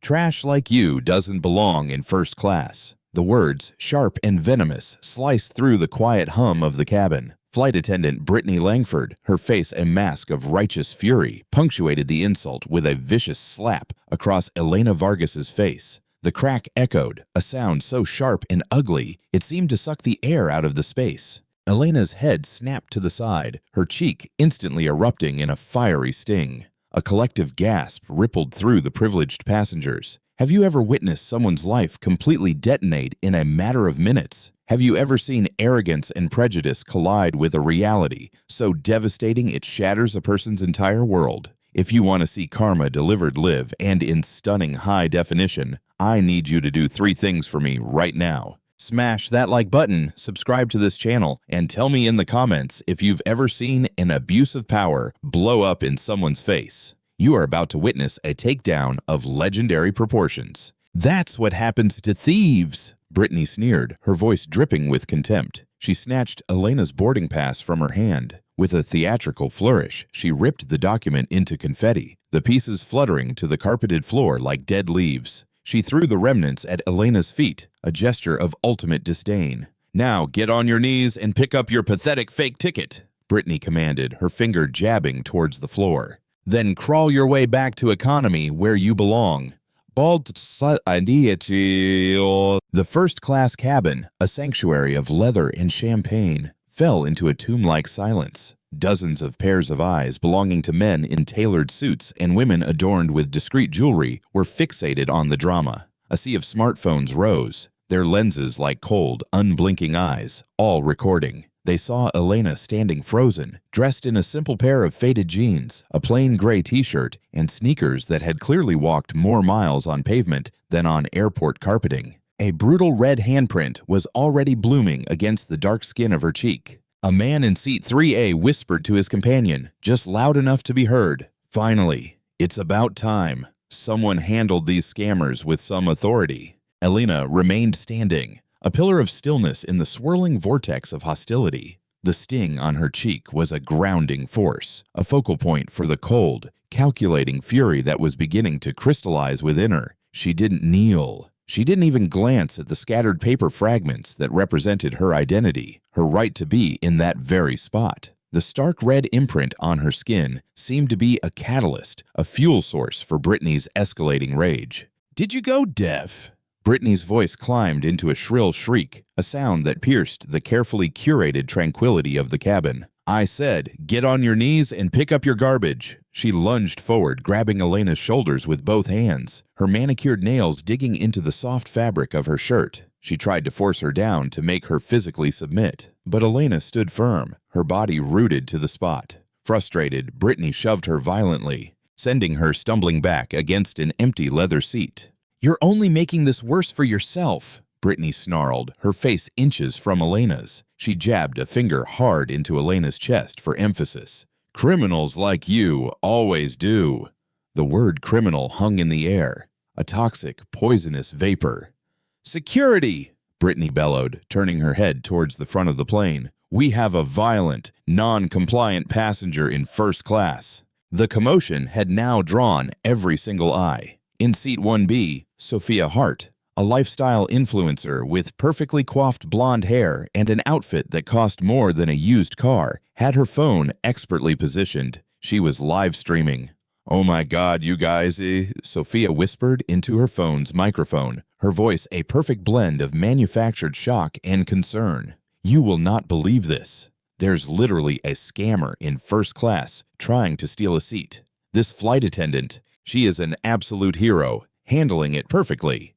Trash like you doesn't belong in first class. The words, sharp and venomous, sliced through the quiet hum of the cabin. Flight attendant Brittany Langford, her face a mask of righteous fury, punctuated the insult with a vicious slap across Elena Vargas's face. The crack echoed, a sound so sharp and ugly it seemed to suck the air out of the space. Elena's head snapped to the side, her cheek instantly erupting in a fiery sting. A collective gasp rippled through the privileged passengers. Have you ever witnessed someone's life completely detonate in a matter of minutes? Have you ever seen arrogance and prejudice collide with a reality so devastating it shatters a person's entire world? If you want to see karma delivered live and in stunning high definition, I need you to do 3 things for me right now. Smash that like button, subscribe to this channel, and tell me in the comments if you've ever seen an abuse of power blow up in someone's face. You are about to witness a takedown of legendary proportions. That's what happens to thieves, Brittany sneered, her voice dripping with contempt. She snatched Elena's boarding pass from her hand. With a theatrical flourish, she ripped the document into confetti, the pieces fluttering to the carpeted floor like dead leaves. She threw the remnants at Elena's feet, a gesture of ultimate disdain. Now get on your knees and pick up your pathetic fake ticket, Brittany commanded, her finger jabbing towards the floor. Then crawl your way back to economy where you belong. The first-class cabin, a sanctuary of leather and champagne, fell into a tomb-like silence. Dozens of pairs of eyes belonging to men in tailored suits and women adorned with discreet jewelry were fixated on the drama. A sea of smartphones rose, their lenses like cold, unblinking eyes, all recording. They saw Elena standing frozen, dressed in a simple pair of faded jeans, a plain gray t-shirt, and sneakers that had clearly walked more miles on pavement than on airport carpeting. A brutal red handprint was already blooming against the dark skin of her cheek. A man in seat 3A whispered to his companion, just loud enough to be heard. Finally, it's about time. Someone handled these scammers with some authority. Elena remained standing, a pillar of stillness in the swirling vortex of hostility. The sting on her cheek was a grounding force, a focal point for the cold, calculating fury that was beginning to crystallize within her. She didn't kneel. She didn't even glance at the scattered paper fragments that represented her identity, her right to be in that very spot. The stark red imprint on her skin seemed to be a catalyst, a fuel source for Brittany's escalating rage. "Did you go deaf?" Brittany's voice climbed into a shrill shriek, a sound that pierced the carefully curated tranquility of the cabin. "I said, get on your knees and pick up your garbage." She lunged forward, grabbing Elena's shoulders with both hands, her manicured nails digging into the soft fabric of her shirt. She tried to force her down to make her physically submit, but Elena stood firm, her body rooted to the spot. Frustrated, Brittany shoved her violently, sending her stumbling back against an empty leather seat. "You're only making this worse for yourself," Brittany snarled, her face inches from Elena's. She jabbed a finger hard into Elena's chest for emphasis. "Criminals like you always do." The word criminal hung in the air, a toxic, poisonous vapor. "Security!" Brittany bellowed, turning her head towards the front of the plane. "We have a violent, non-compliant passenger in first class." The commotion had now drawn every single eye. In seat 1B, Sophia Hart, a lifestyle influencer with perfectly coiffed blonde hair and an outfit that cost more than a used car, had her phone expertly positioned. She was live streaming. "Oh my God, you guys," Sophia whispered into her phone's microphone, her voice a perfect blend of manufactured shock and concern. "You will not believe this. There's literally a scammer in first class trying to steal a seat. This flight attendant, she is an absolute hero, handling it perfectly."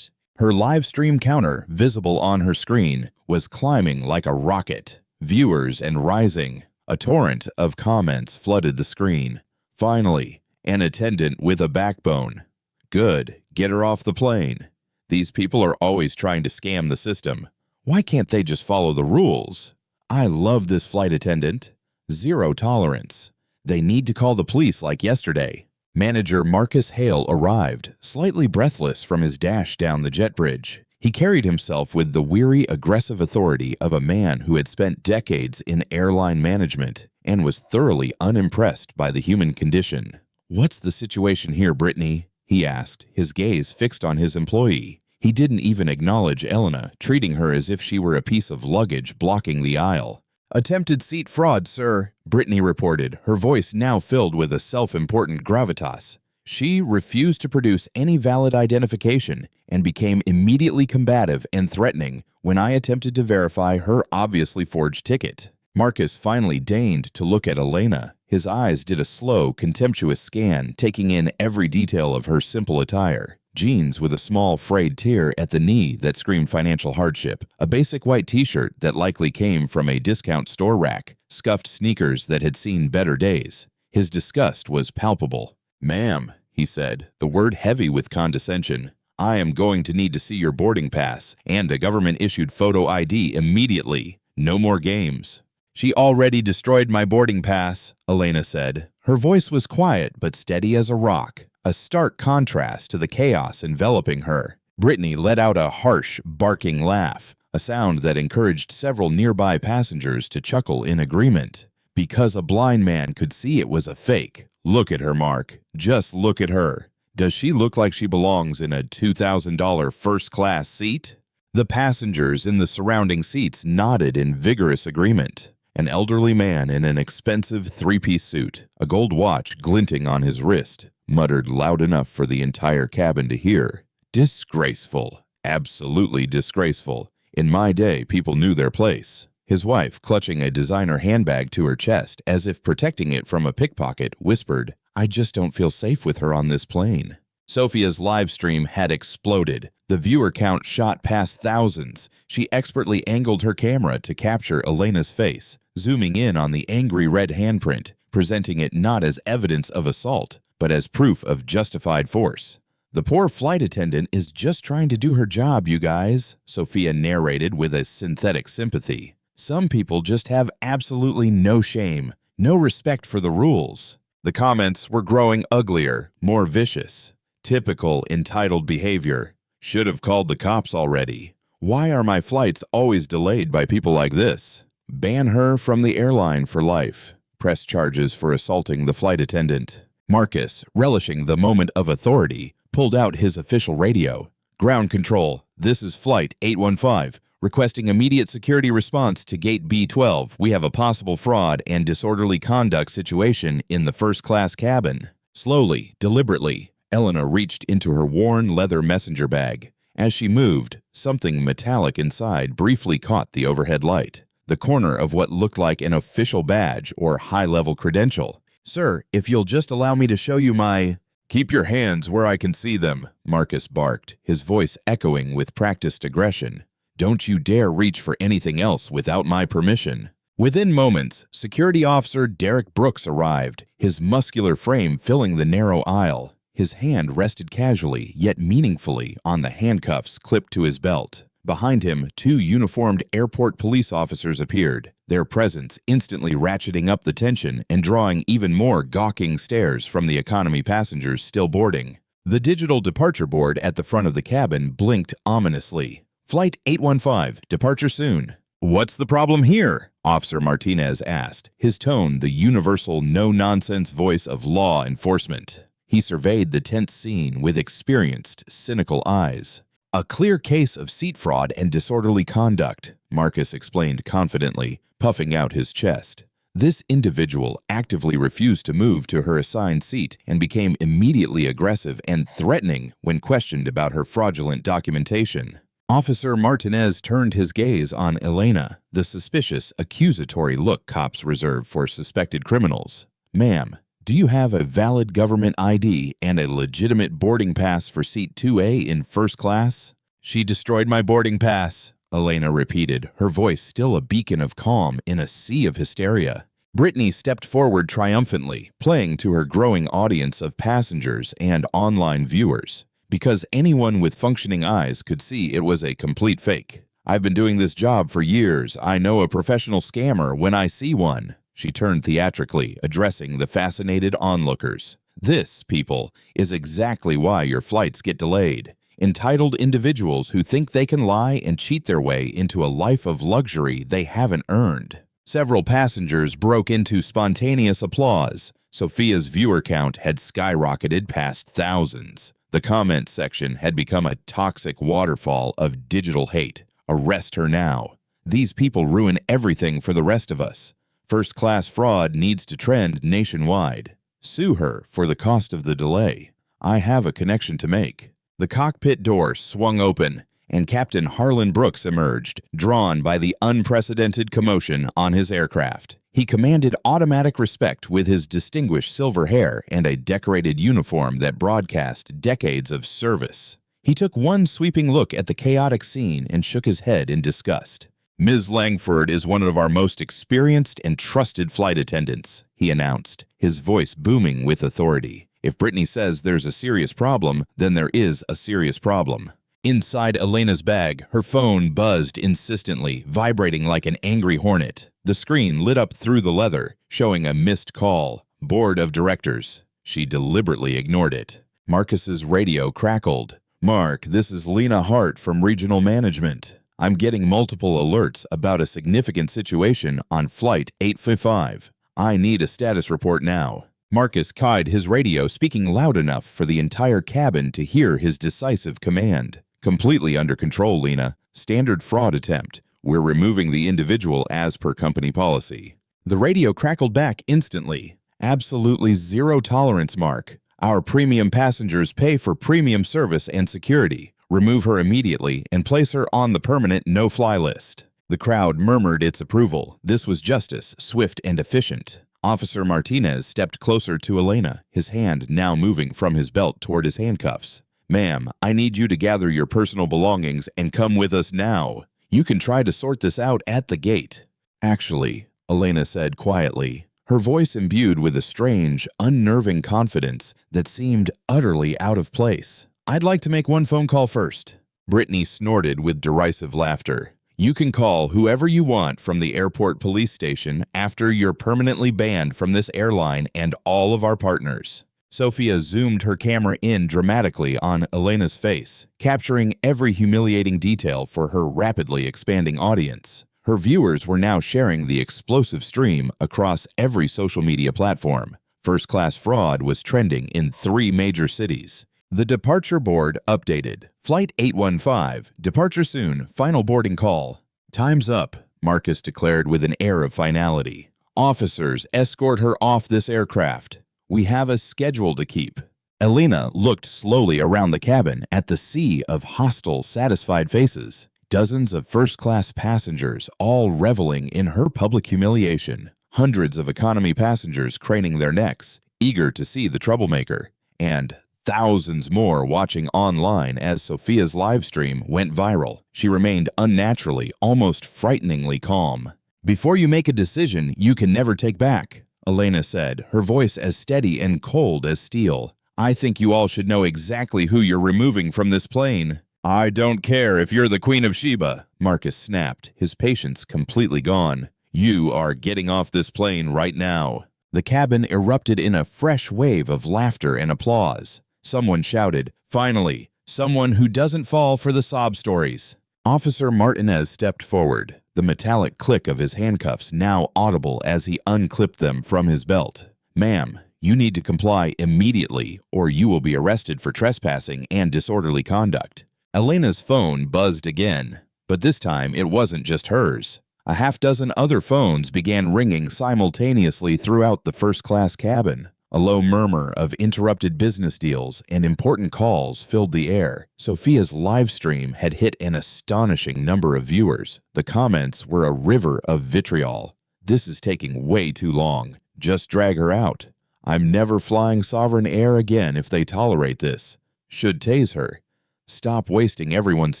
Her live stream counter, visible on her screen, was climbing like a rocket. Viewers and rising. A torrent of comments flooded the screen. Finally, an attendant with a backbone. "Good, get her off the plane. These people are always trying to scam the system. Why can't they just follow the rules? I love this flight attendant. Zero tolerance. They need to call the police like yesterday." Manager Marcus Hale arrived, slightly breathless from his dash down the jet bridge. He carried himself with the weary, aggressive authority of a man who had spent decades in airline management and was thoroughly unimpressed by the human condition. "What's the situation here, Brittany?" he asked, his gaze fixed on his employee. He didn't even acknowledge Elena, treating her as if she were a piece of luggage blocking the aisle. "Attempted seat fraud, sir," Brittany reported, her voice now filled with a self-important gravitas. She refused to produce any valid identification and became immediately combative and threatening when I attempted to verify her obviously forged ticket. Marcus finally deigned to look at Elena. His eyes did a slow, contemptuous scan, taking in every detail of her simple attire. Jeans with a small frayed tear at the knee that screamed financial hardship, a basic white t-shirt that likely came from a discount store rack, scuffed sneakers that had seen better days. His disgust was palpable. "Ma'am," he said, the word heavy with condescension, "I am going to need to see your boarding pass and a government-issued photo ID immediately. No more games." "She already destroyed my boarding pass," Elena said. Her voice was quiet but steady as a rock, a stark contrast to the chaos enveloping her. Brittany let out a harsh, barking laugh, a sound that encouraged several nearby passengers to chuckle in agreement. Because a blind man could see it was a fake. "Look at her, Mark. Just look at her. Does she look like she belongs in a $2,000 first-class seat?" The passengers in the surrounding seats nodded in vigorous agreement. An elderly man in an expensive three-piece suit, a gold watch glinting on his wrist, muttered loud enough for the entire cabin to hear. "Disgraceful. Absolutely disgraceful. In my day, people knew their place." His wife, clutching a designer handbag to her chest as if protecting it from a pickpocket, whispered, "I just don't feel safe with her on this plane." Sophia's live stream had exploded. The viewer count shot past thousands. She expertly angled her camera to capture Elena's face, zooming in on the angry red handprint, presenting it not as evidence of assault, but as proof of justified force. "The poor flight attendant is just trying to do her job, you guys," Sophia narrated with a synthetic sympathy. "Some people just have absolutely no shame, no respect for the rules." The comments were growing uglier, more vicious. "Typical entitled behavior. Should have called the cops already. Why are my flights always delayed by people like this? Ban her from the airline for life. Press charges for assaulting the flight attendant." Marcus, relishing the moment of authority, pulled out his official radio. "Ground control, this is Flight 815. Requesting immediate security response to Gate B12. We have a possible fraud and disorderly conduct situation in the first-class cabin." Slowly, deliberately, Elena reached into her worn leather messenger bag. As she moved, something metallic inside briefly caught the overhead light, the corner of what looked like an official badge or high-level credential. "Sir, if you'll just allow me to show you my—" "Keep your hands where I can see them," Marcus barked, his voice echoing with practiced aggression. "Don't you dare reach for anything else without my permission." Within moments, Security Officer Derek Brooks arrived, his muscular frame filling the narrow aisle. His hand rested casually, yet meaningfully, on the handcuffs clipped to his belt. Behind him, two uniformed airport police officers appeared, their presence instantly ratcheting up the tension and drawing even more gawking stares from the economy passengers still boarding. The digital departure board at the front of the cabin blinked ominously. "Flight 815, departure soon." "What's the problem here?" Officer Martinez asked, his tone the universal no-nonsense voice of law enforcement. He surveyed the tense scene with experienced, cynical eyes. "A clear case of seat fraud and disorderly conduct," Marcus explained confidently, puffing out his chest. "This individual actively refused to move to her assigned seat and became immediately aggressive and threatening when questioned about her fraudulent documentation." Officer Martinez turned his gaze on Elena, the suspicious, accusatory look cops reserve for suspected criminals. "Ma'am, do you have a valid government ID and a legitimate boarding pass for seat 2A in first class?" "She destroyed my boarding pass," Elena repeated, her voice still a beacon of calm in a sea of hysteria. Brittany stepped forward triumphantly, playing to her growing audience of passengers and online viewers. Because anyone with functioning eyes could see it was a complete fake. "I've been doing this job for years. I know a professional scammer when I see one." She turned theatrically, addressing the fascinated onlookers. "This, people, is exactly why your flights get delayed. Entitled individuals who think they can lie and cheat their way into a life of luxury they haven't earned." Several passengers broke into spontaneous applause. Sophia's viewer count had skyrocketed past thousands. The comments section had become a toxic waterfall of digital hate. Arrest her now. These people ruin everything for the rest of us. First-class fraud needs to trend nationwide. Sue her for the cost of the delay. I have a connection to make. The cockpit door swung open, and Captain Harlan Brooks emerged, drawn by the unprecedented commotion on his aircraft. He commanded automatic respect with his distinguished silver hair and a decorated uniform that broadcast decades of service. He took one sweeping look at the chaotic scene and shook his head in disgust. Ms. Langford is one of our most experienced and trusted flight attendants, he announced, his voice booming with authority. If Brittany says there's a serious problem, then there is a serious problem. Inside Elena's bag, her phone buzzed insistently, vibrating like an angry hornet. The screen lit up through the leather, showing a missed call. Board of Directors. She deliberately ignored it. Marcus's radio crackled. Mark, this is Lena Hart from Regional Management. I'm getting multiple alerts about a significant situation on Flight 855. I need a status report now. Marcus keyed his radio, speaking loud enough for the entire cabin to hear his decisive command. Completely under control, Lena. Standard fraud attempt. We're removing the individual as per company policy. The radio crackled back instantly. Absolutely zero tolerance, Mark. Our premium passengers pay for premium service and security. Remove her immediately and place her on the permanent no-fly list. The crowd murmured its approval. This was justice, swift and efficient. Officer Martinez stepped closer to Elena, his hand now moving from his belt toward his handcuffs. Ma'am, I need you to gather your personal belongings and come with us now. You can try to sort this out at the gate. Actually, Elena said quietly, her voice imbued with a strange, unnerving confidence that seemed utterly out of place. I'd like to make one phone call first. Brittany snorted with derisive laughter. You can call whoever you want from the airport police station after you're permanently banned from this airline and all of our partners. Sophia zoomed her camera in dramatically on Elena's face, capturing every humiliating detail for her rapidly expanding audience. Her viewers were now sharing the explosive stream across every social media platform. First-class fraud was trending in 3 major cities. The departure board updated. Flight 815, departure soon, final boarding call. Time's up, Marcus declared with an air of finality. Officers, escort her off this aircraft. We have a schedule to keep. Elena looked slowly around the cabin at the sea of hostile, satisfied faces. Dozens of first-class passengers all reveling in her public humiliation. Hundreds of economy passengers craning their necks, eager to see the troublemaker. And thousands more watching online as Sophia's live stream went viral. She remained unnaturally, almost frighteningly calm. Before you make a decision you can never take back, Elena said, her voice as steady and cold as steel. I think you all should know exactly who you're removing from this plane. I don't care if you're the Queen of Sheba, Marcus snapped, his patience completely gone. You are getting off this plane right now. The cabin erupted in a fresh wave of laughter and applause. Someone shouted, finally, someone who doesn't fall for the sob stories. Officer Martinez stepped forward, the metallic click of his handcuffs now audible as he unclipped them from his belt. Ma'am, you need to comply immediately or you will be arrested for trespassing and disorderly conduct. Elena's phone buzzed again, but this time it wasn't just hers. A half-dozen other phones began ringing simultaneously throughout the first-class cabin. A low murmur of interrupted business deals and important calls filled the air. Sophia's live stream had hit an astonishing number of viewers. The comments were a river of vitriol. This is taking way too long. Just drag her out. I'm never flying Sovereign Air again if they tolerate this. Should tase her. Stop wasting everyone's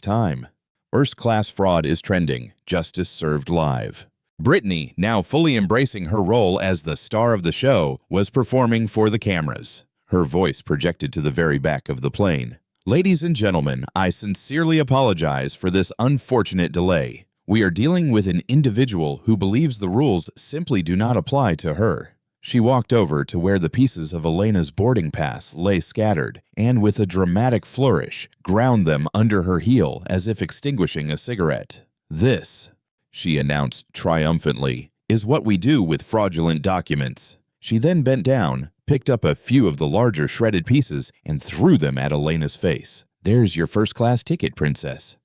time. First-class fraud is trending. Justice served live. Brittany, now fully embracing her role as the star of the show, was performing for the cameras. Her voice projected to the very back of the plane. Ladies and gentlemen, I sincerely apologize for this unfortunate delay. We are dealing with an individual who believes the rules simply do not apply to her. She walked over to where the pieces of Elena's boarding pass lay scattered, and with a dramatic flourish, ground them under her heel as if extinguishing a cigarette. This, she announced triumphantly, is what we do with fraudulent documents. She then bent down, picked up a few of the larger shredded pieces, and threw them at Elena's face. "There's your first-class ticket, princess."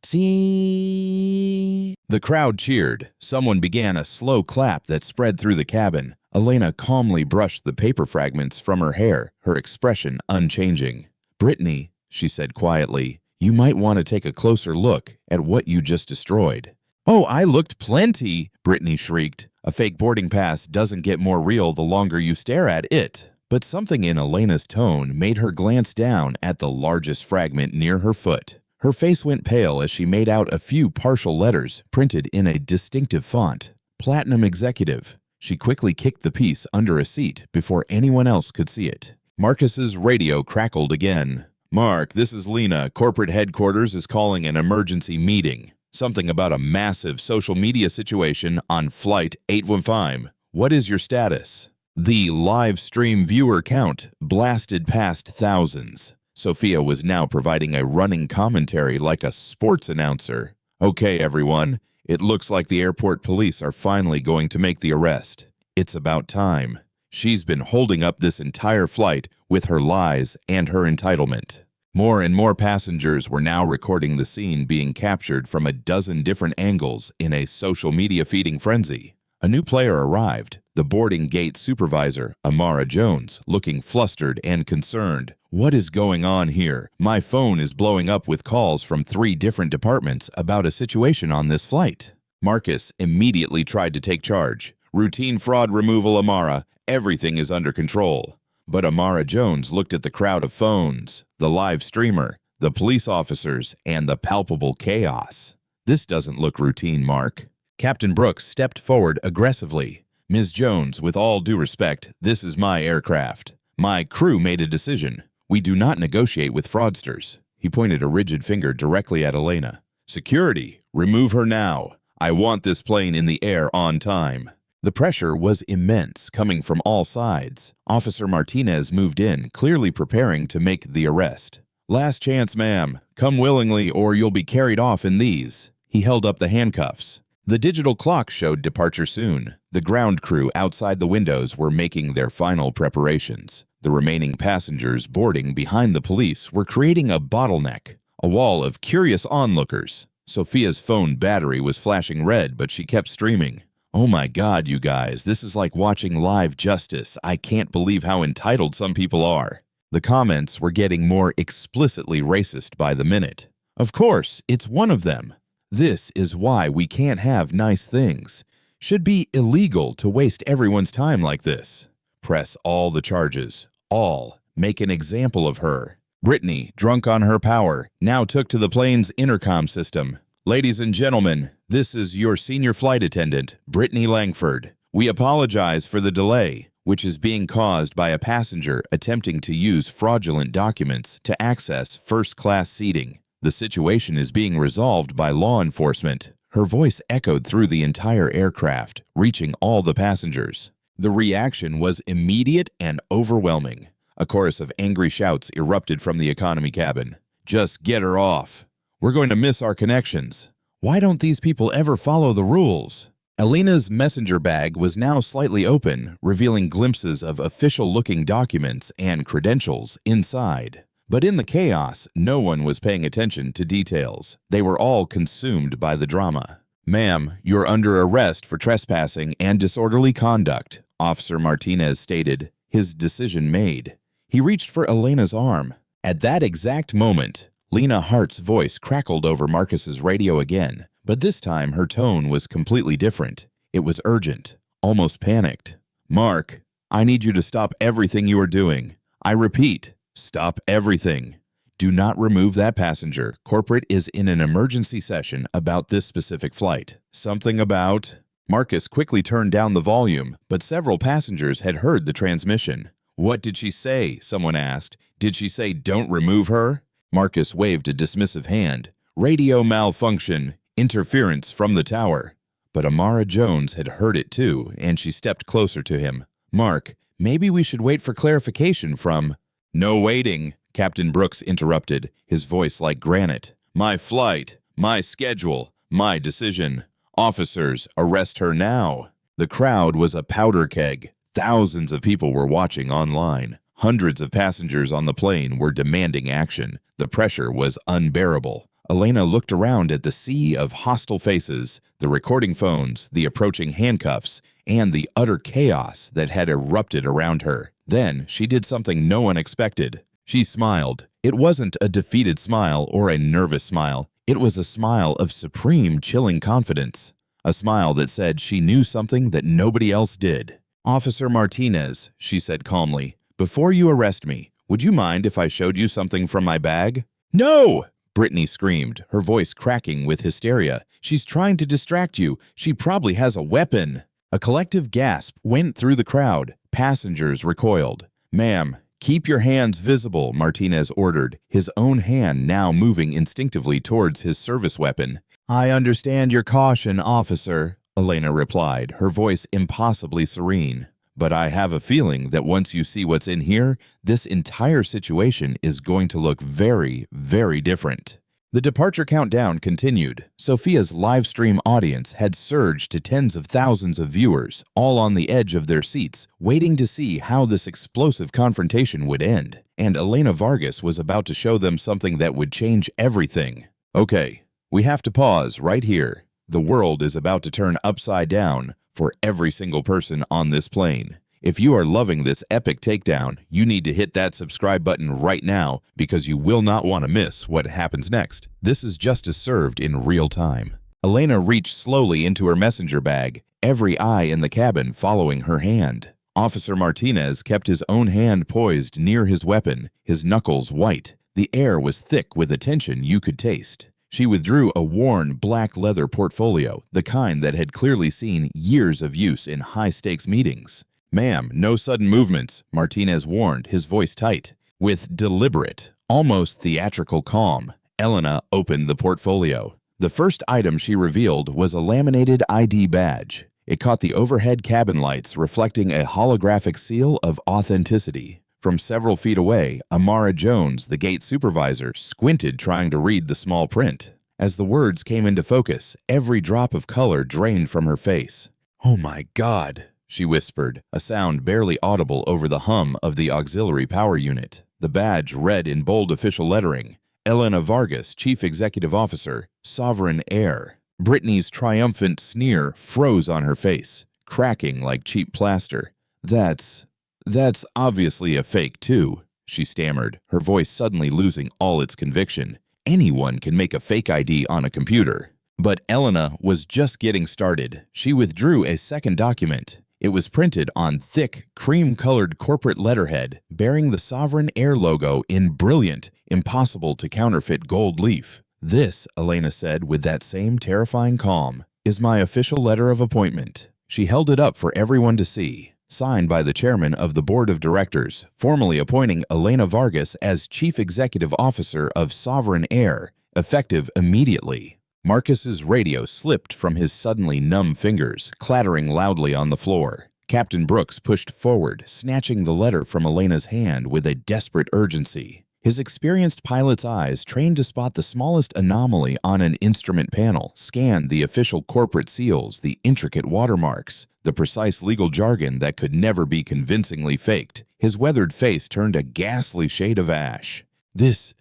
"See." The crowd cheered. Someone began a slow clap that spread through the cabin. Elena calmly brushed the paper fragments from her hair, her expression unchanging. "Brittany," she said quietly, "you might want to take a closer look at what you just destroyed." "Oh, I looked plenty," Brittany shrieked. A fake boarding pass doesn't get more real the longer you stare at it. But something in Elena's tone made her glance down at the largest fragment near her foot. Her face went pale as she made out a few partial letters printed in a distinctive font. "Platinum Executive." She quickly kicked the piece under a seat before anyone else could see it. Marcus's radio crackled again. "Mark, this is Lena. Corporate headquarters is calling an emergency meeting. Something about a massive social media situation on Flight 815. What is your status?" The live stream viewer count blasted past thousands. Sophia was now providing a running commentary like a sports announcer. "Okay, everyone. It looks like the airport police are finally going to make the arrest. It's about time. She's been holding up this entire flight with her lies and her entitlement." More and more passengers were now recording the scene being captured from a dozen different angles in a social media feeding frenzy. A new player arrived, the boarding gate supervisor, Amara Jones, looking flustered and concerned. "What is going on here? My phone is blowing up with calls from 3 different departments about a situation on this flight." Marcus immediately tried to take charge. "Routine fraud removal, Amara. Everything is under control." But Amara Jones looked at the crowd of phones, the live streamer, the police officers, and the palpable chaos. "This doesn't look routine, Mark." Captain Brooks stepped forward aggressively. "Ms. Jones, with all due respect, this is my aircraft. My crew made a decision. We do not negotiate with fraudsters." He pointed a rigid finger directly at Elena. "Security, remove her now. I want this plane in the air on time." The pressure was immense, coming from all sides. Officer Martinez moved in, clearly preparing to make the arrest. "Last chance, ma'am. Come willingly or you'll be carried off in these." He held up the handcuffs. The digital clock showed departure soon. The ground crew outside the windows were making their final preparations. The remaining passengers boarding behind the police were creating a bottleneck, a wall of curious onlookers. Sophia's phone battery was flashing red, but she kept streaming. "Oh my God, you guys, this is like watching live justice. I can't believe how entitled some people are." The comments were getting more explicitly racist by the minute. "Of course, it's one of them. This is why we can't have nice things. Should be illegal to waste everyone's time like this. Press all the charges. All. Make an example of her." Brittany, drunk on her power, now took to the plane's intercom system. "Ladies and gentlemen, this is your senior flight attendant, Brittany Langford. We apologize for the delay, which is being caused by a passenger attempting to use fraudulent documents to access first-class seating. The situation is being resolved by law enforcement." Her voice echoed through the entire aircraft, reaching all the passengers. The reaction was immediate and overwhelming. A chorus of angry shouts erupted from the economy cabin. "Just get her off. We're going to miss our connections. Why don't these people ever follow the rules?" Elena's messenger bag was now slightly open, revealing glimpses of official-looking documents and credentials inside. But in the chaos, no one was paying attention to details. They were all consumed by the drama. "Ma'am, you're under arrest for trespassing and disorderly conduct," Officer Martinez stated, his decision made. He reached for Elena's arm. At that exact moment, Lena Hart's voice crackled over Marcus's radio again, but this time her tone was completely different. It was urgent, almost panicked. "Mark, I need you to stop everything you are doing. I repeat, stop everything. Do not remove that passenger. Corporate is in an emergency session about this specific flight. Something about—" Marcus quickly turned down the volume, but several passengers had heard the transmission. "What did she say?" someone asked. "Did she say don't remove her?" Marcus waved a dismissive hand. "Radio malfunction. Interference from the tower." But Amara Jones had heard it too, and she stepped closer to him. "Mark, maybe we should wait for clarification from—" "No waiting," Captain Brooks interrupted, his voice like granite. "My flight, my schedule, my decision. Officers, arrest her now." The crowd was a powder keg. Thousands of people were watching online. Hundreds of passengers on the plane were demanding action. The pressure was unbearable. Elena looked around at the sea of hostile faces, the recording phones, the approaching handcuffs, and the utter chaos that had erupted around her. Then she did something no one expected. She smiled. It wasn't a defeated smile or a nervous smile. It was a smile of supreme, chilling confidence. A smile that said she knew something that nobody else did. "Officer Martinez," she said calmly, "before you arrest me, would you mind if I showed you something from my bag?" "No!" Brittany screamed, her voice cracking with hysteria. "She's trying to distract you. She probably has a weapon." A collective gasp went through the crowd. Passengers recoiled. "Ma'am, keep your hands visible," Martinez ordered, his own hand now moving instinctively towards his service weapon. "I understand your caution, officer," Elena replied, her voice impossibly serene. "But I have a feeling that once you see what's in here, this entire situation is going to look very, very different." The departure countdown continued. Sophia's live stream audience had surged to tens of thousands of viewers, all on the edge of their seats, waiting to see how this explosive confrontation would end. And Elena Vargas was about to show them something that would change everything. "Okay, we have to pause right here. The world is about to turn upside down for every single person on this plane. If you are loving this epic takedown, you need to hit that subscribe button right now because you will not want to miss what happens next. This is justice served in real time." Elena reached slowly into her messenger bag, every eye in the cabin following her hand. Officer Martinez kept his own hand poised near his weapon, his knuckles white. The air was thick with a tension you could taste. She withdrew a worn black leather portfolio, the kind that had clearly seen years of use in high-stakes meetings. "Ma'am, no sudden movements," Martinez warned, his voice tight. With deliberate, almost theatrical calm, Elena opened the portfolio. The first item she revealed was a laminated ID badge. It caught the overhead cabin lights, reflecting a holographic seal of authenticity. From several feet away, Amara Jones, the gate supervisor, squinted trying to read the small print. As the words came into focus, every drop of color drained from her face. "Oh my God," she whispered, a sound barely audible over the hum of the auxiliary power unit. The badge read in bold official lettering, "Elena Vargas, Chief Executive Officer, Sovereign Air." Brittany's triumphant sneer froze on her face, cracking like cheap plaster. That's obviously a fake too," she stammered, her voice suddenly losing all its conviction. "Anyone can make a fake ID on a computer." But Elena was just getting started. She withdrew a second document. It was printed on thick, cream-colored corporate letterhead, bearing the Sovereign Air logo in brilliant, impossible-to-counterfeit gold leaf. "This," Elena said with that same terrifying calm, "is my official letter of appointment." She held it up for everyone to see. Signed by the chairman of the board of directors, formally appointing Elena Vargas as Chief Executive Officer of Sovereign Air, effective immediately. Marcus's radio slipped from his suddenly numb fingers, clattering loudly on the floor. Captain Brooks pushed forward, snatching the letter from Elena's hand with a desperate urgency. His experienced pilot's eyes, trained to spot the smallest anomaly on an instrument panel, scanned the official corporate seals, the intricate watermarks, the precise legal jargon that could never be convincingly faked. His weathered face turned a ghastly shade of ash. This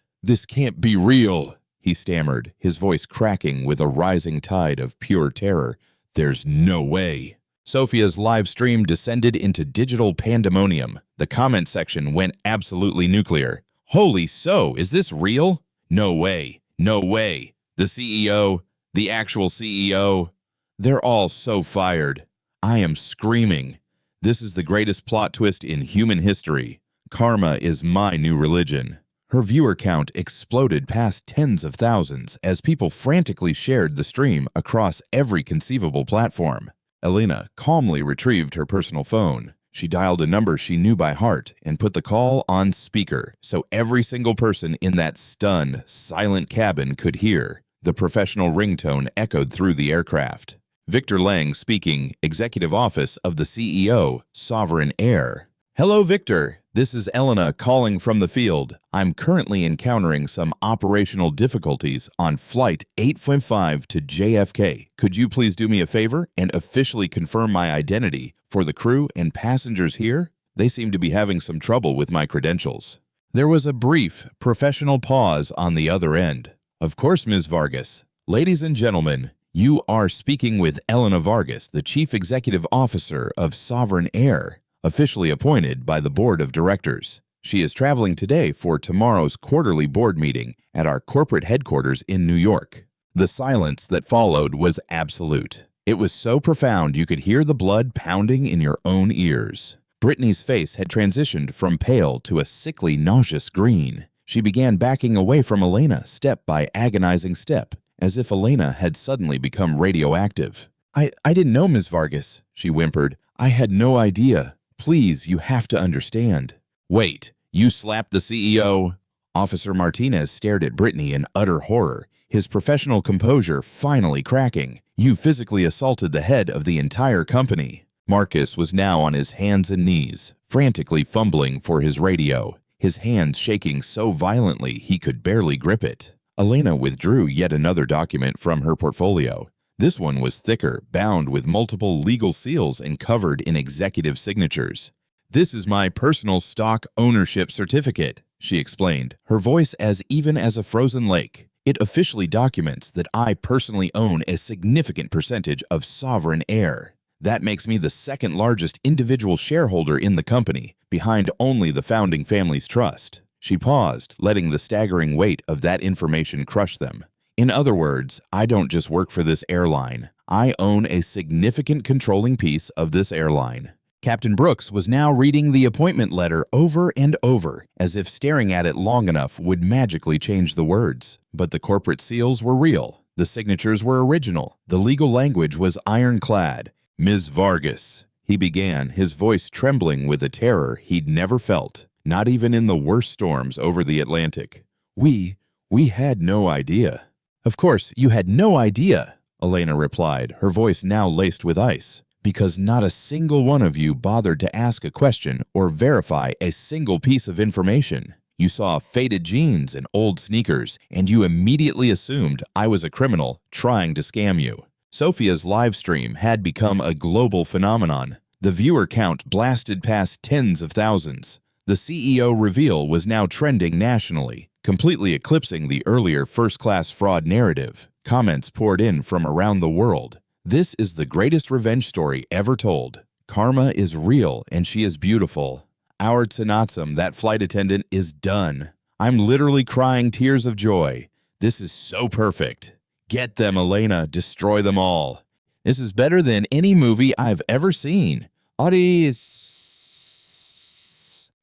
can't be real," he stammered, his voice cracking with a rising tide of pure terror. "There's no way." Sophia's live stream descended into digital pandemonium. The comment section went absolutely nuclear. "Holy so, is this real? No way, no way. The CEO, the actual CEO, they're all so fired. I am screaming. This is the greatest plot twist in human history. Karma is my new religion." Her viewer count exploded past tens of thousands as people frantically shared the stream across every conceivable platform. Elena calmly retrieved her personal phone. She dialed a number she knew by heart and put the call on speaker so every single person in that stunned, silent cabin could hear. The professional ringtone echoed through the aircraft. Victor Lang speaking, Executive Office of the CEO, Sovereign Air. "Hello, Victor. This is Elena calling from the field. I'm currently encountering some operational difficulties on Flight 855 to JFK. Could you please do me a favor and officially confirm my identity for the crew and passengers here? They seem to be having some trouble with my credentials. There was a brief, professional pause on the other end. Of course, Ms. Vargas. Ladies and gentlemen, you are speaking with Elena Vargas, the Chief Executive Officer of Sovereign Air, officially appointed by the Board of Directors. She is traveling today for tomorrow's quarterly board meeting at our corporate headquarters in New York. The silence that followed was absolute. It was so profound you could hear the blood pounding in your own ears. Brittany's face had transitioned from pale to a sickly, nauseous green. She began backing away from Elena step by agonizing step, as if Elena had suddenly become radioactive. I didn't know, Ms. Vargas," she whimpered. "I had no idea. Please, you have to understand." "Wait, you slapped the CEO?" Officer Martinez stared at Brittany in utter horror, his professional composure finally cracking. "You physically assaulted the head of the entire company." Marcus was now on his hands and knees, frantically fumbling for his radio, his hands shaking so violently he could barely grip it. Elena withdrew yet another document from her portfolio. This one was thicker, bound with multiple legal seals and covered in executive signatures. "This is my personal stock ownership certificate," she explained, her voice as even as a frozen lake. "It officially documents that I personally own a significant percentage of Sovereign Air. That makes me the second largest individual shareholder in the company, behind only the founding family's trust." She paused, letting the staggering weight of that information crush them. "In other words, I don't just work for this airline. I own a significant controlling piece of this airline." Captain Brooks was now reading the appointment letter over and over, as if staring at it long enough would magically change the words. But the corporate seals were real. The signatures were original. The legal language was ironclad. "Ms. Vargas," he began, his voice trembling with a terror he'd never felt, not even in the worst storms over the Atlantic. We had no idea." "Of course, you had no idea," Elena replied, her voice now laced with ice, "because not a single one of you bothered to ask a question or verify a single piece of information. You saw faded jeans and old sneakers, and you immediately assumed I was a criminal trying to scam you." Sophia's live stream had become a global phenomenon. The viewer count blasted past tens of thousands. The CEO reveal was now trending nationally, completely eclipsing the earlier first-class fraud narrative. Comments poured in from around the world. "This is the greatest revenge story ever told. Karma is real and she is beautiful. Our Tsanatsum, that flight attendant, is done. I'm literally crying tears of joy. This is so perfect. Get them, Elena. Destroy them all. This is better than any movie I've ever seen. Audience."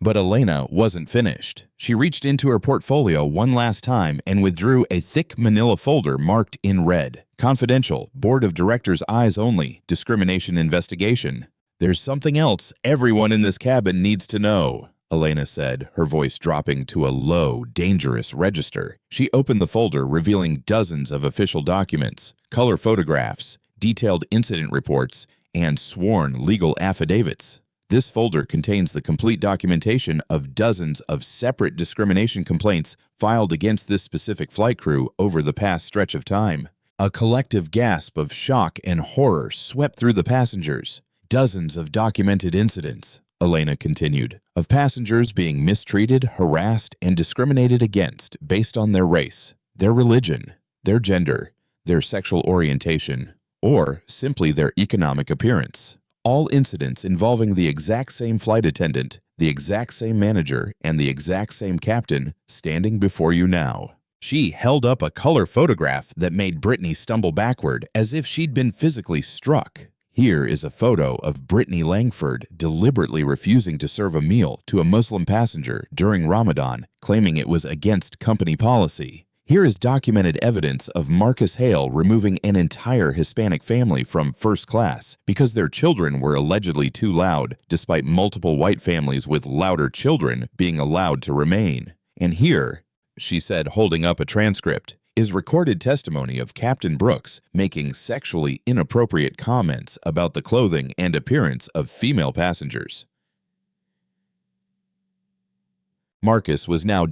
But Elena wasn't finished. She reached into her portfolio one last time and withdrew a thick manila folder marked in red. "Confidential, Board of Directors eyes only, discrimination investigation." "There's something else everyone in this cabin needs to know," Elena said, her voice dropping to a low, dangerous register. She opened the folder, revealing dozens of official documents, color photographs, detailed incident reports, and sworn legal affidavits. This folder contains the complete documentation of dozens of separate discrimination complaints filed against this specific flight crew over the past stretch of time. A collective gasp of shock and horror swept through the passengers. "Dozens of documented incidents," Elena continued, "of passengers being mistreated, harassed, and discriminated against based on their race, their religion, their gender, their sexual orientation, or simply their economic appearance. All incidents involving the exact same flight attendant, the exact same manager, and the exact same captain standing before you now." She held up a color photograph that made Brittany stumble backward as if she'd been physically struck. "Here is a photo of Brittany Langford deliberately refusing to serve a meal to a Muslim passenger during Ramadan, claiming it was against company policy. Here is documented evidence of Marcus Hale removing an entire Hispanic family from first class because their children were allegedly too loud, despite multiple white families with louder children being allowed to remain. And here," she said, holding up a transcript, "is recorded testimony of Captain Brooks making sexually inappropriate comments about the clothing and appearance of female passengers." Marcus was now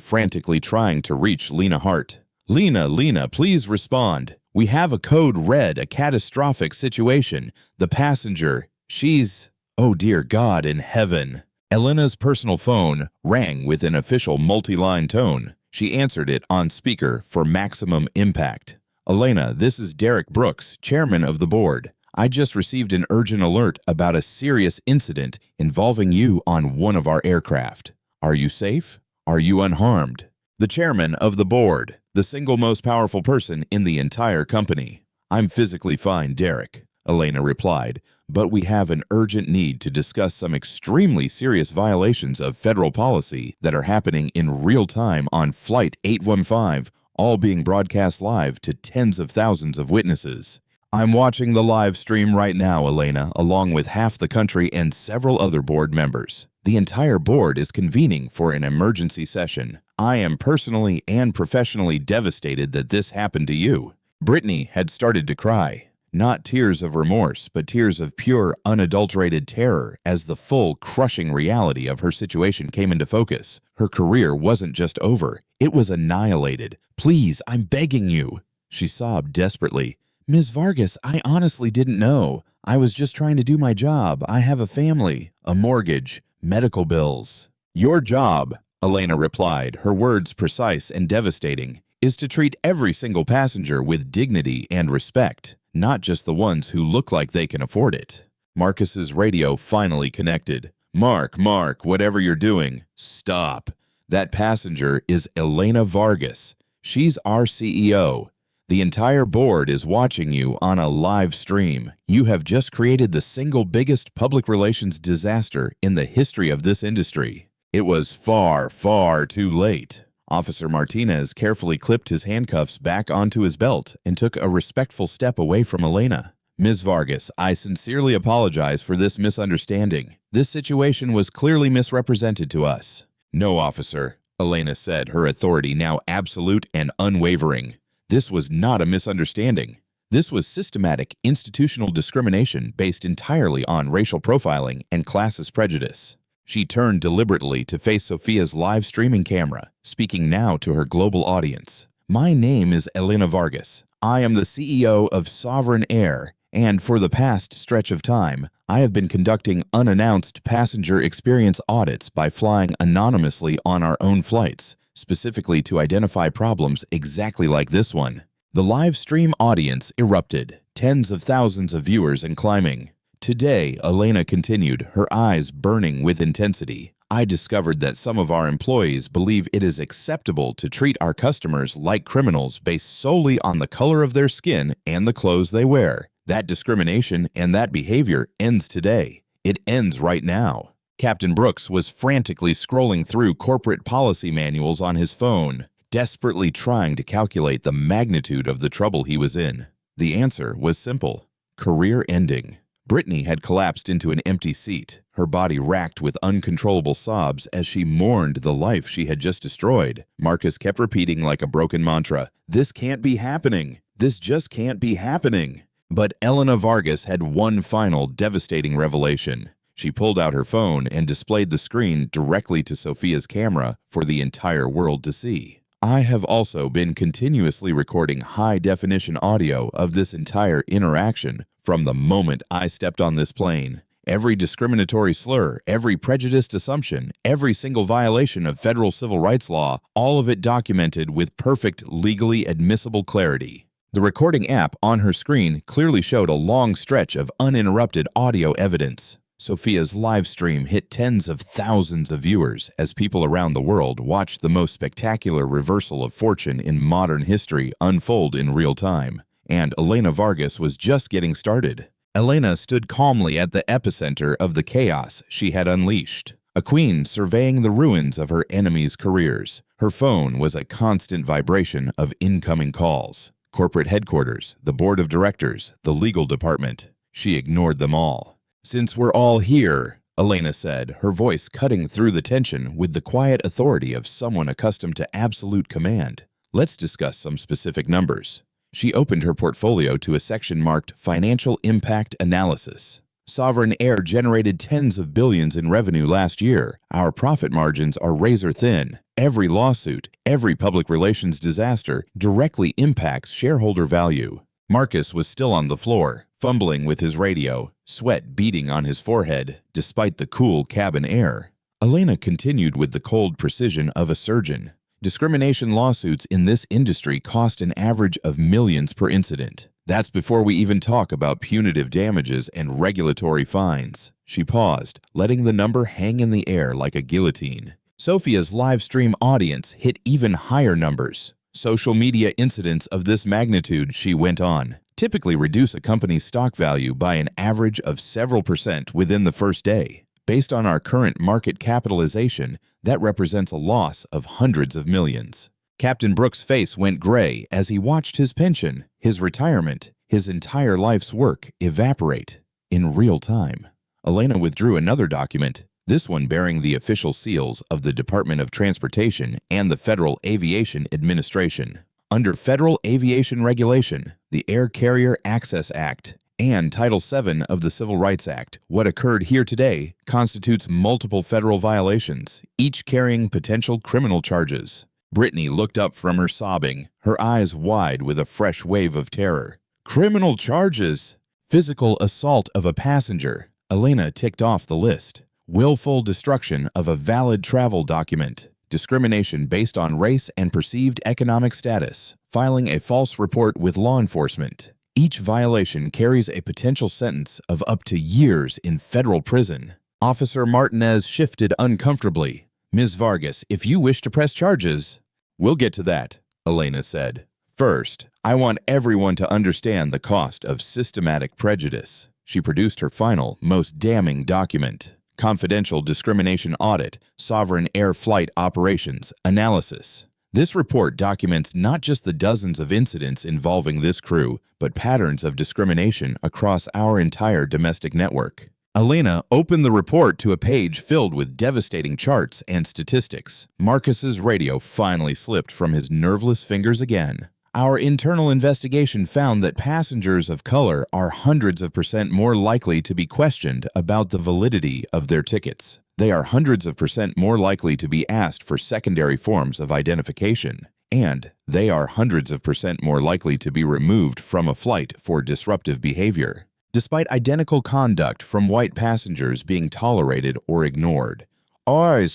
frantically trying to reach Lena Hart. Lena, please respond. We have a code red, a catastrophic situation. The passenger, she's... Oh dear God in heaven. Elena's personal phone rang with an official multi-line tone. She answered it on speaker for maximum impact. Elena, this is Derek Brooks, chairman of the board. I just received an urgent alert about a serious incident involving you on one of our aircraft. Are you safe? Are you unharmed? The chairman of the board, the single most powerful person in the entire company. I'm physically fine, Derek, Elena replied, but we have an urgent need to discuss some extremely serious violations of federal policy that are happening in real time on Flight 815, all being broadcast live to tens of thousands of witnesses. I'm watching the live stream right now, Elena, along with half the country and several other board members. The entire board is convening for an emergency session. I am personally and professionally devastated that this happened to you. Brittany had started to cry. Not tears of remorse, but tears of pure, unadulterated terror as the full, crushing reality of her situation came into focus. Her career wasn't just over. It was annihilated. Please, I'm begging you. She sobbed desperately. Ms. Vargas, I honestly didn't know. I was just trying to do my job. I have a family, a mortgage, medical bills. Your job, Elena replied, her words precise and devastating, is to treat every single passenger with dignity and respect, not just the ones who look like they can afford it. Marcus's radio finally connected. Mark, whatever you're doing, stop. That passenger is Elena Vargas. She's our CEO. The entire board is watching you on a live stream. You have just created the single biggest public relations disaster in the history of this industry. It was far, far too late. Officer Martinez carefully clipped his handcuffs back onto his belt and took a respectful step away from Elena. Ms. Vargas, I sincerely apologize for this misunderstanding. This situation was clearly misrepresented to us. No, officer, Elena said, her authority now absolute and unwavering. This was not a misunderstanding. This was systematic institutional discrimination based entirely on racial profiling and classist prejudice. She turned deliberately to face Sophia's live streaming camera, speaking now to her global audience. My name is Elena Vargas. I am the CEO of Sovereign Air, and for the past stretch of time, I have been conducting unannounced passenger experience audits by flying anonymously on our own flights, specifically to identify problems exactly like this one. The live stream audience erupted, tens of thousands of viewers and climbing. Today, Elena continued, her eyes burning with intensity. I discovered that some of our employees believe it is acceptable to treat our customers like criminals based solely on the color of their skin and the clothes they wear. That discrimination and that behavior ends today. It ends right now. Captain Brooks was frantically scrolling through corporate policy manuals on his phone, desperately trying to calculate the magnitude of the trouble he was in. The answer was simple: career ending. Brittany had collapsed into an empty seat, her body racked with uncontrollable sobs as she mourned the life she had just destroyed. Marcus kept repeating like a broken mantra, "This can't be happening. This just can't be happening." But Elena Vargas had one final devastating revelation. She pulled out her phone and displayed the screen directly to Sophia's camera for the entire world to see. I have also been continuously recording high-definition audio of this entire interaction from the moment I stepped on this plane. Every discriminatory slur, every prejudiced assumption, every single violation of federal civil rights law, all of it documented with perfect, legally admissible clarity. The recording app on her screen clearly showed a long stretch of uninterrupted audio evidence. Sophia's live stream hit tens of thousands of viewers as people around the world watched the most spectacular reversal of fortune in modern history unfold in real time. And Elena Vargas was just getting started. Elena stood calmly at the epicenter of the chaos she had unleashed, a queen surveying the ruins of her enemies' careers. Her phone was a constant vibration of incoming calls. Corporate headquarters, the board of directors, the legal department. She ignored them all. Since we're all here, Elena said, her voice cutting through the tension with the quiet authority of someone accustomed to absolute command, let's discuss some specific numbers. She opened her portfolio to a section marked Financial Impact Analysis. Sovereign Air generated tens of billions in revenue last year. Our profit margins are razor thin. Every lawsuit, every public relations disaster directly impacts shareholder value. Marcus was still on the floor, fumbling with his radio, sweat beading on his forehead, despite the cool cabin air. Elena continued with the cold precision of a surgeon. Discrimination lawsuits in this industry cost an average of millions per incident. That's before we even talk about punitive damages and regulatory fines. She paused, letting the number hang in the air like a guillotine. Sophia's live stream audience hit even higher numbers. Social media incidents of this magnitude, she went on, typically reduce a company's stock value by an average of several percent within the first day. Based on our current market capitalization, that represents a loss of hundreds of millions. Captain Brooks' face went gray as he watched his pension, his retirement, his entire life's work evaporate in real time. Elena withdrew another document, this one bearing the official seals of the Department of Transportation and the Federal Aviation Administration. Under Federal Aviation Regulation, the Air Carrier Access Act, and Title VII of the Civil Rights Act, what occurred here today constitutes multiple federal violations, each carrying potential criminal charges. Brittany looked up from her sobbing, her eyes wide with a fresh wave of terror. Criminal charges! Physical assault of a passenger. Elena ticked off the list. Willful destruction of a valid travel document. Discrimination based on race and perceived economic status. Filing a false report with law enforcement. Each violation carries a potential sentence of up to years in federal prison. Officer Martinez shifted uncomfortably. Ms. Vargas, if you wish to press charges... We'll get to that, Elena said. First, I want everyone to understand the cost of systematic prejudice. She produced her final, most damning document. Confidential Discrimination Audit, Sovereign Air Flight Operations, Analysis. This report documents not just the dozens of incidents involving this crew, but patterns of discrimination across our entire domestic network. Elena opened the report to a page filled with devastating charts and statistics. Marcus's radio finally slipped from his nerveless fingers again. Our internal investigation found that passengers of color are hundreds of percent more likely to be questioned about the validity of their tickets. They are hundreds of percent more likely to be asked for secondary forms of identification. And they are hundreds of percent more likely to be removed from a flight for disruptive behavior. Despite identical conduct from white passengers being tolerated or ignored. The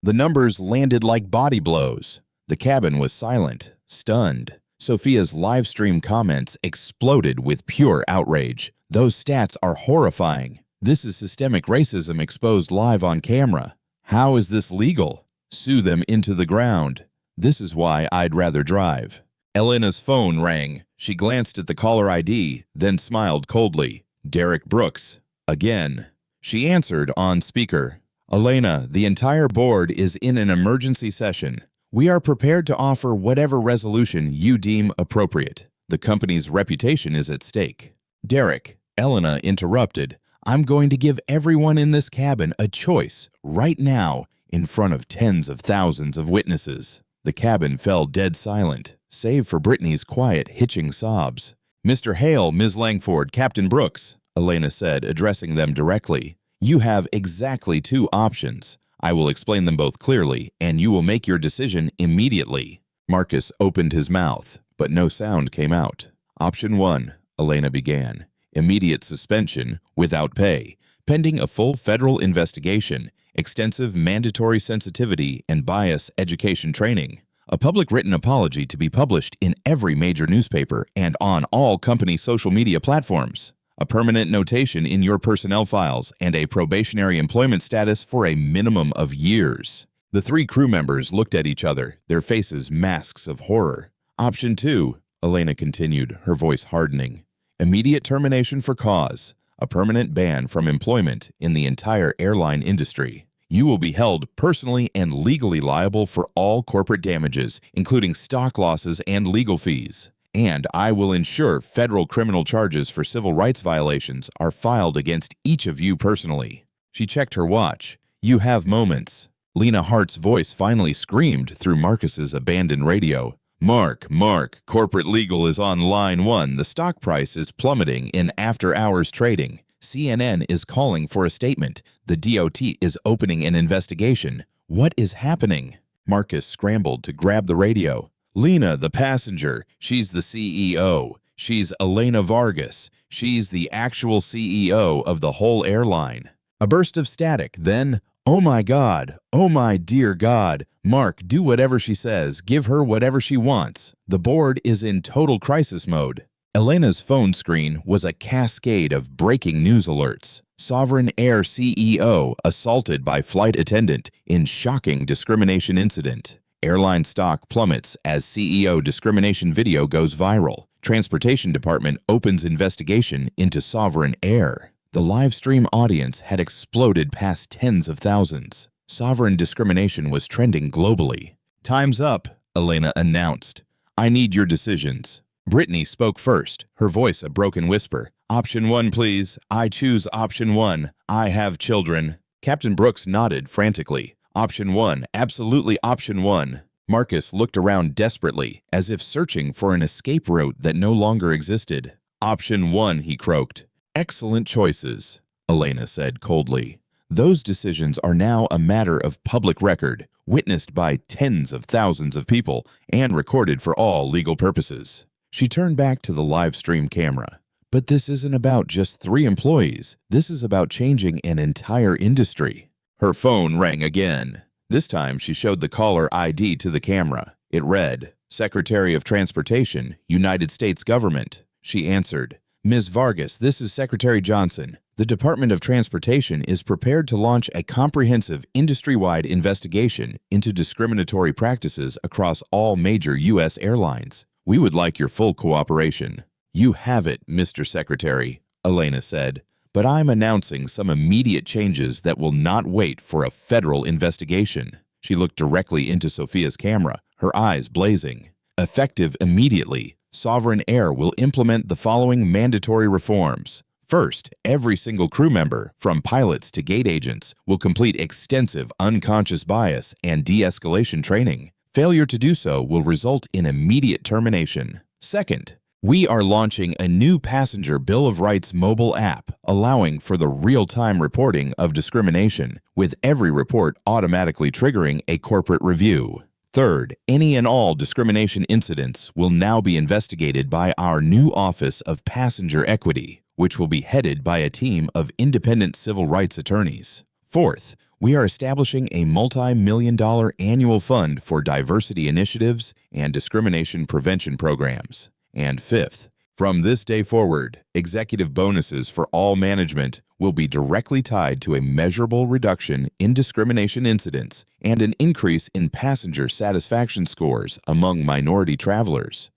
numbers landed like body blows. The cabin was silent, stunned. Sophia's live stream comments exploded with pure outrage. Those stats are horrifying. This is systemic racism exposed live on camera. How is this legal? Sue them into the ground. This is why I'd rather drive. Elena's phone rang. She glanced at the caller ID, then smiled coldly. Derek Brooks. Again. She answered on speaker. Elena, the entire board is in an emergency session. We are prepared to offer whatever resolution you deem appropriate. The company's reputation is at stake. Derek, Elena interrupted. I'm going to give everyone in this cabin a choice right now in front of tens of thousands of witnesses. The cabin fell dead silent, save for Brittany's quiet, hitching sobs. Mr. Hale, Ms. Langford, Captain Brooks, Elena said, addressing them directly. You have exactly two options. I will explain them both clearly, and you will make your decision immediately. Marcus opened his mouth, but no sound came out. Option 1, Elena began. Immediate suspension, without pay, pending a full federal investigation, extensive mandatory sensitivity and bias education training, a public written apology to be published in every major newspaper and on all company social media platforms, a permanent notation in your personnel files, and a probationary employment status for a minimum of years. The three crew members looked at each other, their faces masks of horror. Option 2, Elena continued, her voice hardening. Immediate termination for cause, a permanent ban from employment in the entire airline industry. You will be held personally and legally liable for all corporate damages, including stock losses and legal fees. And I will ensure federal criminal charges for civil rights violations are filed against each of you personally. She checked her watch. You have moments. Lena Hart's voice finally screamed through Marcus's abandoned radio. Mark, corporate legal is on line 1. The stock price is plummeting in after-hours trading. CNN is calling for a statement. The DOT is opening an investigation. What is happening? Marcus scrambled to grab the radio. Lena, the passenger. She's the CEO. She's Elena Vargas. She's the actual CEO of the whole airline. A burst of static, then, oh my God, oh my dear God. Mark, do whatever she says. Give her whatever she wants. The board is in total crisis mode. Elena's phone screen was a cascade of breaking news alerts. Sovereign Air CEO assaulted by flight attendant in shocking discrimination incident. Airline stock plummets as CEO discrimination video goes viral. Transportation Department opens investigation into Sovereign Air. The live stream audience had exploded past tens of thousands. Sovereign discrimination was trending globally. Time's up, Elena announced. I need your decisions. Brittany spoke first, her voice a broken whisper. Option 1, please. I choose option 1. I have children. Captain Brooks nodded frantically. Option 1, absolutely option 1. Marcus looked around desperately, as if searching for an escape route that no longer existed. Option 1, he croaked. Excellent choices, Elena said coldly. Those decisions are now a matter of public record, witnessed by tens of thousands of people, and recorded for all legal purposes. She turned back to the live stream camera. But this isn't about just 3 employees. This is about changing an entire industry. Her phone rang again. This time she showed the caller ID to the camera. It read, Secretary of Transportation, United States Government. She answered, Ms. Vargas, this is Secretary Johnson. The Department of Transportation is prepared to launch a comprehensive industry-wide investigation into discriminatory practices across all major U.S. airlines. We would like your full cooperation. You have it, Mr. Secretary, Elena said, but I'm announcing some immediate changes that will not wait for a federal investigation. She looked directly into Sophia's camera, her eyes blazing. Effective immediately, Sovereign Air will implement the following mandatory reforms. First, every single crew member, from pilots to gate agents, will complete extensive unconscious bias and de-escalation training. Failure to do so will result in immediate termination. Second, we are launching a new passenger Bill of Rights mobile app, allowing for the real-time reporting of discrimination, with every report automatically triggering a corporate review. Third, any and all discrimination incidents will now be investigated by our new Office of Passenger Equity, which will be headed by a team of independent civil rights attorneys. Fourth, we are establishing a multi-million-dollar annual fund for diversity initiatives and discrimination prevention programs. And fifth, from this day forward, executive bonuses for all management will be directly tied to a measurable reduction in discrimination incidents and an increase in passenger satisfaction scores among minority travelers.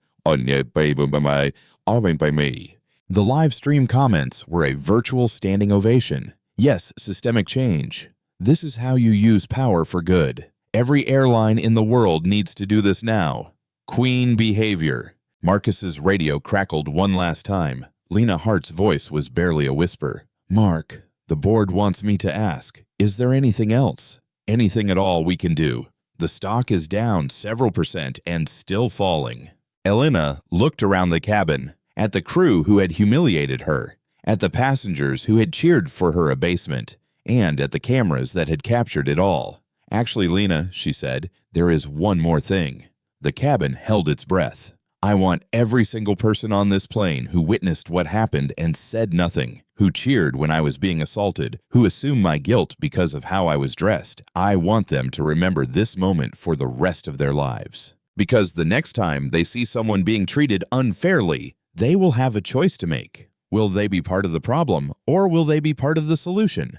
The live stream comments were a virtual standing ovation. Yes, systemic change. This is how you use power for good. Every airline in the world needs to do this now. Queen behavior. Marcus's radio crackled one last time. Lena Hart's voice was barely a whisper. Mark, the board wants me to ask, is there anything else? Anything at all we can do? The stock is down several percent and still falling. Elena looked around the cabin, at the crew who had humiliated her, at the passengers who had cheered for her abasement, and at the cameras that had captured it all. Actually, Lena, she said, there is one more thing. The cabin held its breath. I want every single person on this plane who witnessed what happened and said nothing, who cheered when I was being assaulted, who assumed my guilt because of how I was dressed. I want them to remember this moment for the rest of their lives. Because the next time they see someone being treated unfairly, they will have a choice to make. Will they be part of the problem, or will they be part of the solution?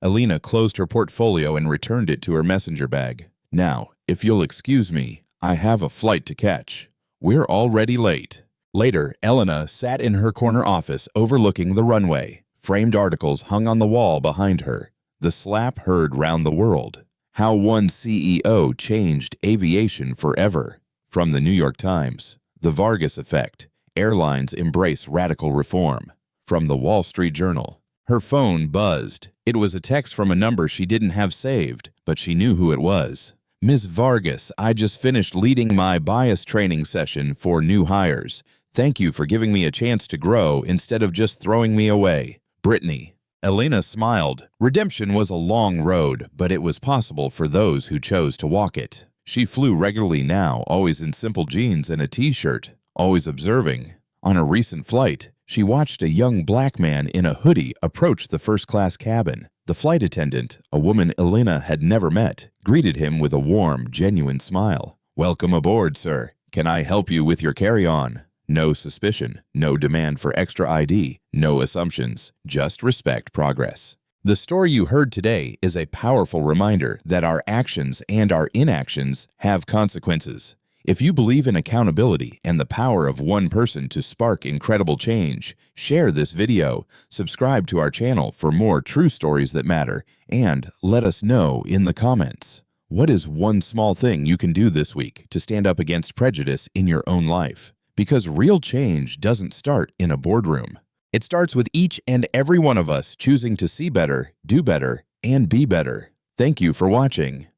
Elena closed her portfolio and returned it to her messenger bag. Now, if you'll excuse me, I have a flight to catch. We're already late. Later, Elena sat in her corner office overlooking the runway. Framed articles hung on the wall behind her. The slap heard round the world. How one CEO changed aviation forever. From the New York Times. The Vargas Effect. Airlines embrace radical reform. From the Wall Street Journal. Her phone buzzed. It was a text from a number she didn't have saved, but she knew who it was. Ms. Vargas, I just finished leading my bias training session for new hires. Thank you for giving me a chance to grow instead of just throwing me away. Brittany. Elena smiled. Redemption was a long road, but it was possible for those who chose to walk it. She flew regularly now, always in simple jeans and a t-shirt, always observing. On a recent flight, she watched a young black man in a hoodie approach the first-class cabin. The flight attendant, a woman Elena had never met, greeted him with a warm, genuine smile. "Welcome aboard, sir. Can I help you with your carry-on?" No suspicion, no demand for extra ID, no assumptions, just respect progress. The story you heard today is a powerful reminder that our actions and our inactions have consequences. If you believe in accountability and the power of one person to spark incredible change, share this video, subscribe to our channel for more true stories that matter, and let us know in the comments. What is one small thing you can do this week to stand up against prejudice in your own life? Because real change doesn't start in a boardroom. It starts with each and every one of us choosing to see better, do better, and be better. Thank you for watching.